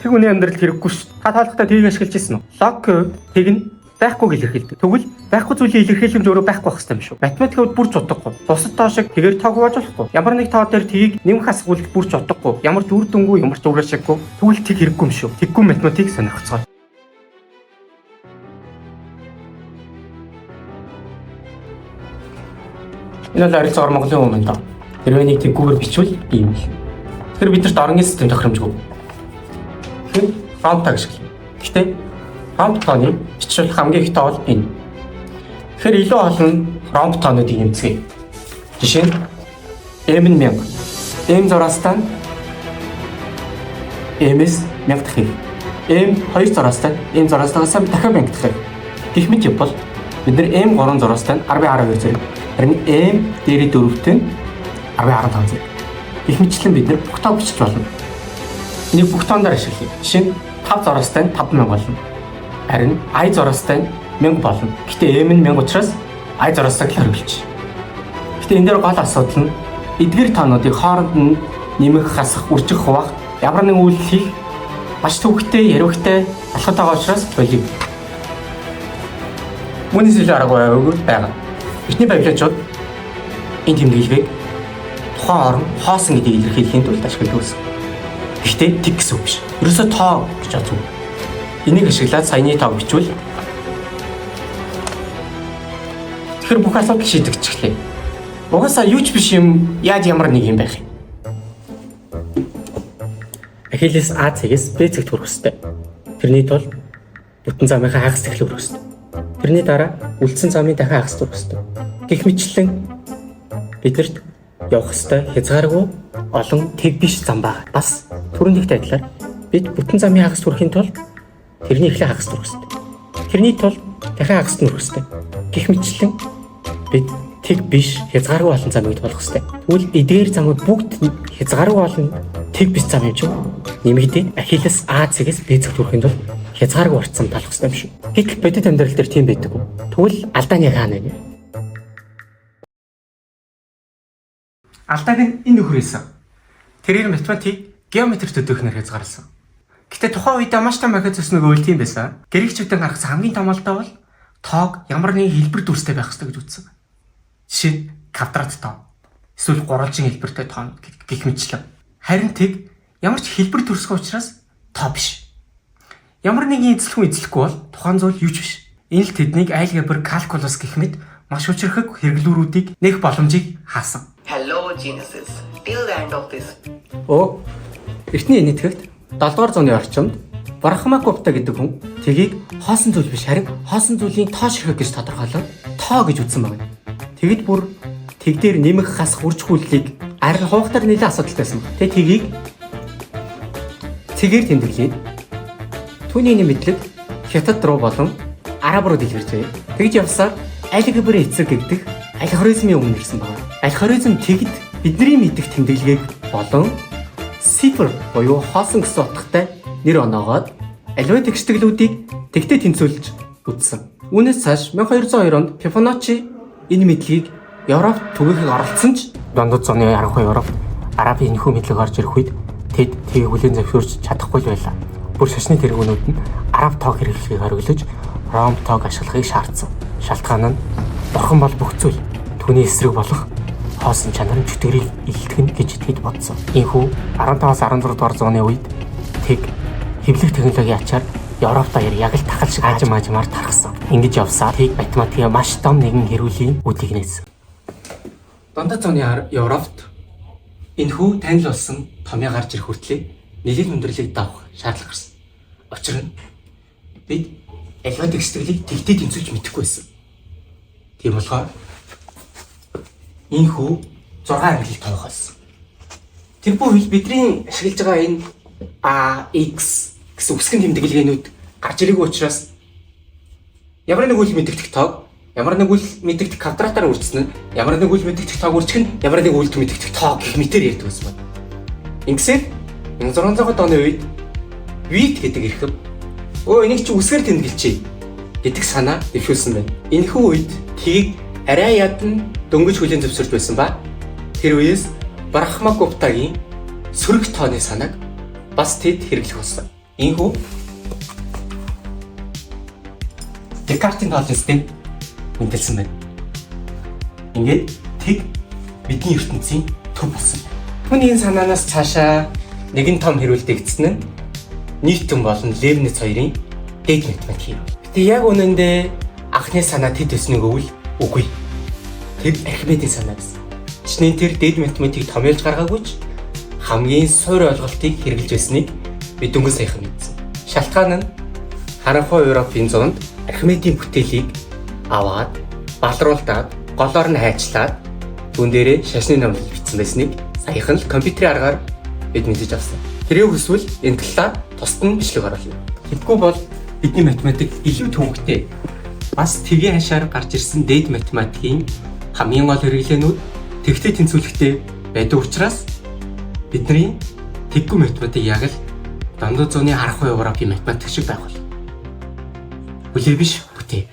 Тэр хүний амьдралд хэрэггүй шүү. Та таалагдаа тийг ашиглаж ирсэн үү? Лог тэг нь байхгүй илэрхийлдэг. Тэгвэл байхгүй зүйлийн илэрхийлэмж өөрөө байхгүй байх хэрэгтэй юм шүү. Математикод бүр ч утгагүй. Бусад тоо шиг тэгээр тоог хувааж болохгүй. Ямар нэг тоо дээр тийг нэмэх асуулт бүр ч утгагүй. Ямар ч үр дүнгүй, ямар ч уурашиггүй. Тэгвэл тэг хэрэггүй юм шүү. Тэггүй математик сонирхцгоо. Энэ л арилцаа Монголын өмнө доо. Хэрвээ нэг тэггүйгээр бичвэл ийм л. Тэгэхээр бидэрт орон систем тохиромжгүй. Тэгэхээр round tag шиг. Гэхдээ round тооны бичвэл хамгийн их тоо бол энэ. Тэгэхээр илүү олон round тоонуудыг эмзэе. Жишээ нь m нь 1000. m зураастаа m-с 1000 дахин. m 2 зураастаа m зураастаагаас дахин 1000 дахин. Гэх мэт бол бид нэр m 3 зураастаа 10/12 зэрэг. Харин m дээрээ 4-т нь 10/15 зэрэг. Их мэтлэн бид нэр бүх тоо бичих болно. Энийг бүх тооноор ашиглая. Жишээ нь 5 зураастай нь 5000 болно. Харин i зураастай нь 1000 болно. Гэтэ m нь 1000 учраас i зураастайг л хариулж. Гэтэ энэ дээр гол асуудал нь эдгээр тоонуудыг хооронд нь нэмэх, хасах, үржих, хуваах ямар нэгэн үйлдэл хийх маш төвөгтэй, яривхтай алхад байгаа учраас болив. Мөнис ил аргагүй өгөр байгаа. Эхний биологичууд энэ тэмдэглэгийг тухайн орон хоосон гэдгийг илэрхийлэхийн тулд ашигладаг гэсэн. Гэхдээ тэг гэсэн үг биш. Ерөөсөө тоо гэж бодсон. Энийг ашиглаад саяны тоог бичвэл тэгэхээр бүх асуудал шийдэгдчихлээ. Угаасаа юу ч биш юм яаж ямар нэг юм байх юм. Ахиллес А цэгээс Б цэгт хүрэх ёстой. Тэрний тулд бүтэн замынхаа хагас цэглэг хүрэх ёстой. Тэрний дараа үлдсэн замын дахин хагас хүрэх ёстой. Гэх мэтлэн бидэрт явах ёстой хязгааргүй олон тэг биш зам байна. Бас түрүүнийхтэй адилаар бид бүтэн замын хагас хүрэхийн тулд тэрний эхлээ хагас хүрэх ёстой. Тэрний тулд дахин хагас хүрэх ёстой. Гэх мэтлэн бид тэг биш хязгааргүй олон замыг толох ёстой. Тэгвэл эдгээр замууд бүгд хязгааргүй олон тэг биш зам юм чинь нэмэгдээд Ахиллес А цэгээс Б цэгт хүрэхийн тулд хязгааргүй орцсон талах ёстой юм шүү. Гэтэл бодит амьдрал дээр тийм байдаг. Тэгвэл алдааны хаана вэ? Алдааг нь энэ нөхрөөсөн. Тэрээр математик геометр төдөхнөр хязгаарласан. Гэтэ тухайн үедээ маш том ахиц өснөг үйл тийм байсан. Грекчүүдэн гаргасан хамгийн том алдаа бол тоог ямар нэгэн хэлбэр дүрстэй байх ёстой гэж үзсэн. Жишээ нь квадрат тоо. Эсвэл гурвалжин хэлбэртэй тоо гэх мэтлэн. Харин тэг ямар ч хэлбэр дүрсгүй учраас тоо биш. Ямар нэгэн эзлэхгүй бол тухайн зүйл юу ч биш. Энэ л тэднийг алгебр, калкулус гэх мэт маш учирхэг хэрэглүүрүүдийг нэх боломжийг хаасан. Hello Genesis. Till the end of this. Эртний энэтхэгт 7 дугаар зууны орчимд Брахмагупта гэдэг хүн тгийг хоосон зүйл биш харин хоосон зүйлийн тоо ширхэг гэж тодорхойлоод тоо гэж үзсэн байна. Тэгэд бүр тэг дээр нэмэх, хасах, үржих үйлдэлийг арай хуваахтар нэлээд асуудалтай байсан. Тгийг цэгээр тэмдэглээд түүний мэдлэг хятад руу болон араб руу дэлгэрчээ. Тэгж явсаар алгебр эцэг гэдэг алгоритмын өмнө ирсэн байна. Алгоритм тэгэд бидний мэдих тэмдэглэгийг болон цифр буюу хоосон гэсэн утгатай нэр оноогоод аливаа тэгшдэглүүдийг тэгтээ тэнцвүүлж үзсэн. Үүнээс цааш 1202 онд Фибоначчи энэ мэдлэгийг Европт түгээхийг оролцсон ч дундад зууны аргагүй Европ арабын энэхүү мэдлэг орж ирэх үед тэд тгийг хүлээн зөвшөөрч чадахгүй байлаа. Бүр шашны тэргүүнүүд нь араб тоог хэрэглэхийг хориглож ром тоог ашиглахыг шаардсан. Шалтгаан нь бурхан бол бүх зүйл түүний эсрэг болох хоосон чанарын чөтгөрийг илтгэн гэж тэд бодсон. Ийхүү 15-аас 16 дугаар зууны үед тэг хэвлэх технологийн ачаар Европ даяар яг л тахал шиг аажмаар тархсан. Ингэж явсаар тэг математикийн маш том нэгэн хэрүүлийн үүдийг нээсэн. Дундад зууны Европт энэхүү танил болсон томьёо гарч ирэх хүртлээр нэлээд хүндрэлийг давах шаардлага гарсан. Учир нь бид аливаа тэгшдэглийг тэгтээ тэнцвүүлж мэдэхгүй байсан. Тийм болохоор энэ хүү 6 ангиллыг тоох болсон. Тэр бүр бидний ашиглаж байгаа энэ AX гэсэн үсгэн тэмдэглэгээнүүд гарч ирээгүй учраас ямар нэг үйл мэддэгдэх тоог, ямар нэг үйл мэддэгдэх квадратаар үржсэн нь, ямар нэг үйл мэддэгдэх тоог үржих нь, ямар нэг үйл мэддэгдэх тоог гэх мэтээр ярьдаг байсан байна. Ингэсээр 1600-аад оны үед Вит гэдэг эрхэм энийг чи үсгээр тэмдэглэжээ гэдэг санаа дэвшүүлсэн байна. Энэхүү үед тгийг арай ядан дөнгөж хүлээн зөвшөөрч байсан ба тэр үеэс Брахмагуптагийн сөрөг тооны санааг бас тэд хэрэглэх болсон. Ийхүү Декартийн тоолын систем мэдээлсэн байна. Ингээд тэг бидний ертөнцийн төв болсон. Түүний санаанаас цаашаа нэгэн том хэрүүлдэгдсэн нь Ньютон болон Лейбниц хоёрын дээд математик хэрэг. Гэтэ яг үнэндээ анхны санаа тэд өснөг өвөл үгүй. Тэр Архимедийн санаа байсан. Жишнээ тэр дээд математикийг томьёолж гаргаагүй ч хамгийн суур ойлголтыг хэрэгжилж байсныг бид дөнгөж саяхан мэдсэн. Шалтгаан нь харанхуй Европын зуунд Архимедийн бүтээлийг аваад, балруулдаад, голоор нь хайчлаад түүн дээрээ шашны номлол бичсэн байсныг саяхан л компьютерийн аргаар бид мэдэж авсан. Тэрийг хүсвэл энэ талаар тусдан бичлэг оруулъя. Тэгэхгүй бол бидний математик илүү төвөгтэй. Бас тгийн хашаар гарч ирсэн дээд математикийн хамгийн гол хэрэглээнүүд тэгтэй тэнцвэрлэхтэй байдаг учраас бидний тэггүй математик яг л Дандаа зууны харанхуй Европын математик шиг байх бол. Хүлээ биш бүтээ.